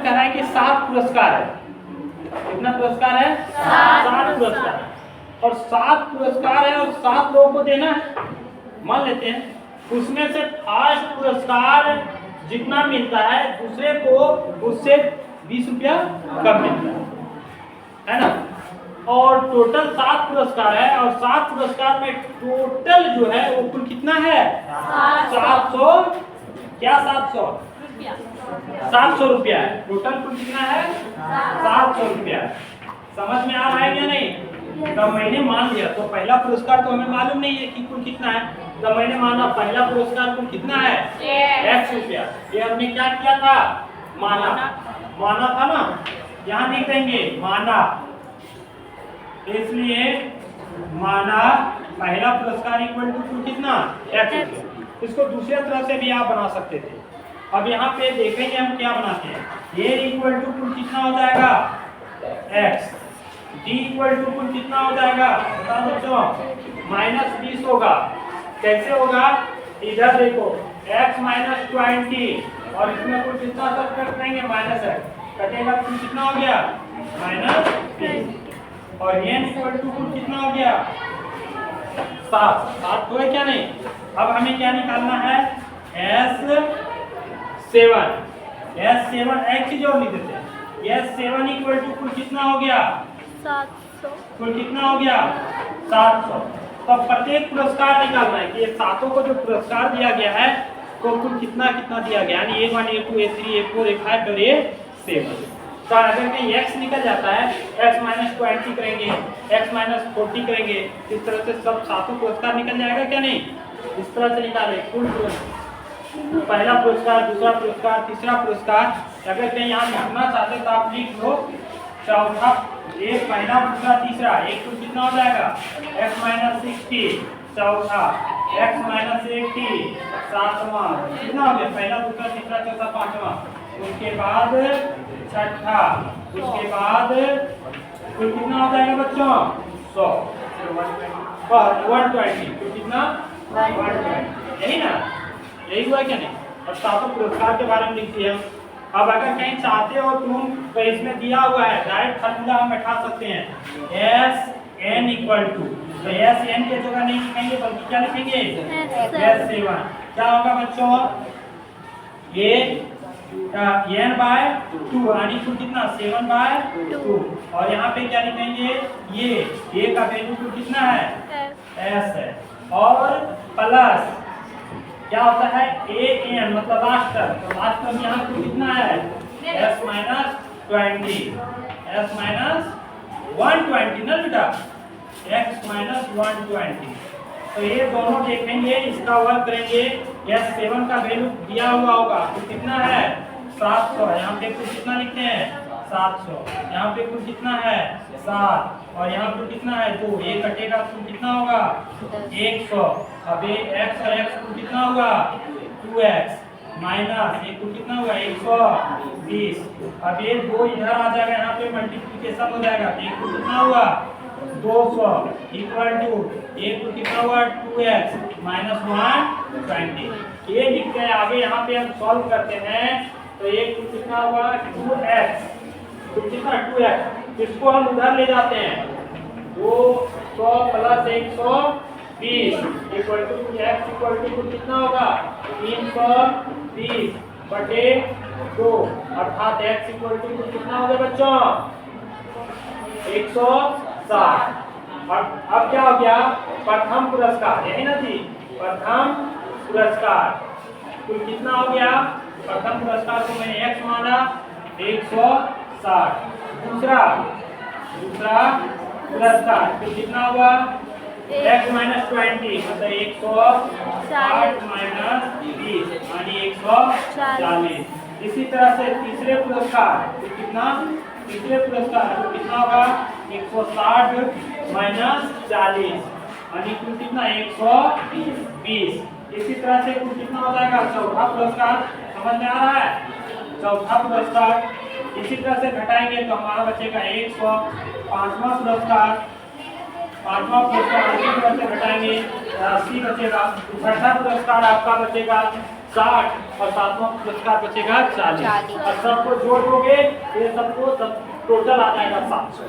कह रहा है कि 7 पुरस्कार है। कितना पुरस्कार है? 7 पुरस्कार। और 7 पुरस्कार है और 7 लोगों को देना है। मान लेते हैं उसमें से फर्स्ट पुरस्कार जितना मिलता है दूसरे को उससे 20 रुपया कम मिलता है ना। और टोटल 7 पुरस्कार है और 7 पुरस्कार में टोटल जो है वो कुल कितना है? 700। क्या 700 रुपया है। टोटल कुल कितना है? 700 रुपया। समझ में आ रहा है या नहीं? तब मैंने मान लिया तो पहला पुरस्कार तो हमें मालूम नहीं है कि कुल कितना है। तब मैंने माना पहला पुरस्कार कुल कितना है? x रुपया। ये हमने क्या किया था? माना था ना। यहाँ लिख देंगे माना, इसलिए माना पहला पुरस्कार इक्वल टू कुल कितना? x रुपया। इसको दूसरे तरह से भी आप बना सकते थे। अब यहाँ पे देखेंगे हम क्या बनाते हैं। ये इक्वल टू कुल कितना हो जाएगा? x। d इक्वल टू कुल कितना हो जाएगा? बता बच्चों, -20 होगा। कैसे होगा? इधर देखो x -20 और इसमें कुल कितना सब कर देंगे? -x कटेगा कुल कितना हो गया? -20 और n इक्वल टू कुल कितना हो गया? 7 तो है क्या नहीं? अब हमें क्या निकालना है? S7 एक चीज और लिख देते हैं। S7 इक्वल टू कुल कितना हो गया? 700। कुल कितना हो गया? 700। तो प्रत्येक पुरस्कार निकालना है कि ये 7 को जो पुरस्कार दिया गया है तो कुल कितना कितना दिया गया, यानी A1 A2 A3 A4 A5 और A7। तो अगर कहीं x निकल जाता है, x -20 करेंगे, x -40 करेंगे, इस तरह से सब 7 पुरस्कार निकल जाएगा क्या नहीं? इस तरह से निकाले कुल पहला पुरस्कार, दूसरा पुरस्कार, तीसरा पुरस्कार। अगर कहीं यहाँ लिखना चाहते तो आप लिख लो चौथा, एक पहला दूसरा तीसरा, एक कुल कितना हो जाएगा? x -60 चौथा, x -80 सातवां, कितना हो गया? पहला दूसरा तीसरा चौथा पांचवा, उसके बाद छठा, उसके बाद कुल कितना हो जाएगा बच्चों? 100 120 कुल कितना? 120। यही ना? यही हुआ क्या नहीं? और 7 पुरस्कार के बारे में लिख दिया। अब अगर कहीं चाहते हो तुम तो इसमें दिया हुआ है डायरेक्ट फार्मूला हम बैठा सकते हैं। Sn इक्वल टू, तो Sn के जगह नहीं लिखेंगे बल्कि क्या लिखेंगे? S7। क्या होगा बच्चों? ये n/2 यानी कुल कितना? 7/2। और यहाँ पे क्या लिखेंगे? ये का वैल्यू कुल कितना है? S है। और प्लस क्या होता है? an मतलब लास्ट टर्म। तो लास्ट टर्म यहाँ कुल कितना है? s -20 s -120 ना बेटा, x -120। तो ये दोनों देखेंगे, इसका वर्क करेंगे। S7 का वैल्यू दिया हुआ होगा तो कितना है? 700। यहाँ पे कुल कितना लिखते हैं? 700। यहाँ पे कुल कितना है? 7 और यहाँ पे कितना है? 2। ये कटेगा कुल कितना होगा? 100। अब ये x और x कुल कितना होगा? 2x माइनस ये कुल कितना होगा? 120। अब ये 2 इधर आ जाएगा, यहाँ पे मल्टीप्लिकेशन हो जाएगा। तो ये कुल कितना हुआ? 200 इक्वल टू ये कुल कितना हुआ? 2x -120। ये लिखते हैं। आगे यहाँ पे हम सॉल्व करते हैं तो ये कुल कितना हुआ? 2x कुल कितना? 2x। इसको हम उधर ले जाते हैं। 200 plus 120 equal to x equal to कुल कितना होगा? 320 बटे 2 अर्थात x इक्वल टू कुल कितना होगा बच्चों? 160। अब क्या हो गया? प्रथम पुरस्कार, यही ना थी? प्रथम पुरस्कार कुल कितना हो गया? प्रथम पुरस्कार को मैंने x माना 160। दूसरा पुरस्कार कुल कितना होगा? x -20 मतलब 160 -20 यानी 140। इसी तरह से तीसरे पुरस्कार कुल कितना? तीसरे पुरस्कार को कितना होगा? 160 -40 यानी कुल कितना? 120। इसी तरह से कुल कितना हो जाएगा? चौथा पुरस्कार। समझ में आ रहा है? चौथा पुरस्कार इसी तरह से घटाएंगे तो हमारा बचेगा 100। पांचवा पुरस्कार इसी तरह से घटाएंगे 80 बचेगा। छठा पुरस्कार आपका बचेगा 60 और सातवां पुरस्कार बचेगा 40 40। और सबको जोड़ दोगे ये सबको सब टोटल आ जाएगा 700।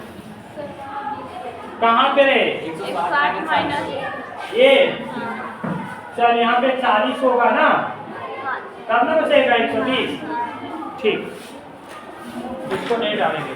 कहाँ पे रे 160 माइनस ये चल यहाँ पे 40 होगा ना तब ना बचेगा 120। ठीक इसको नहीं डालेंगे।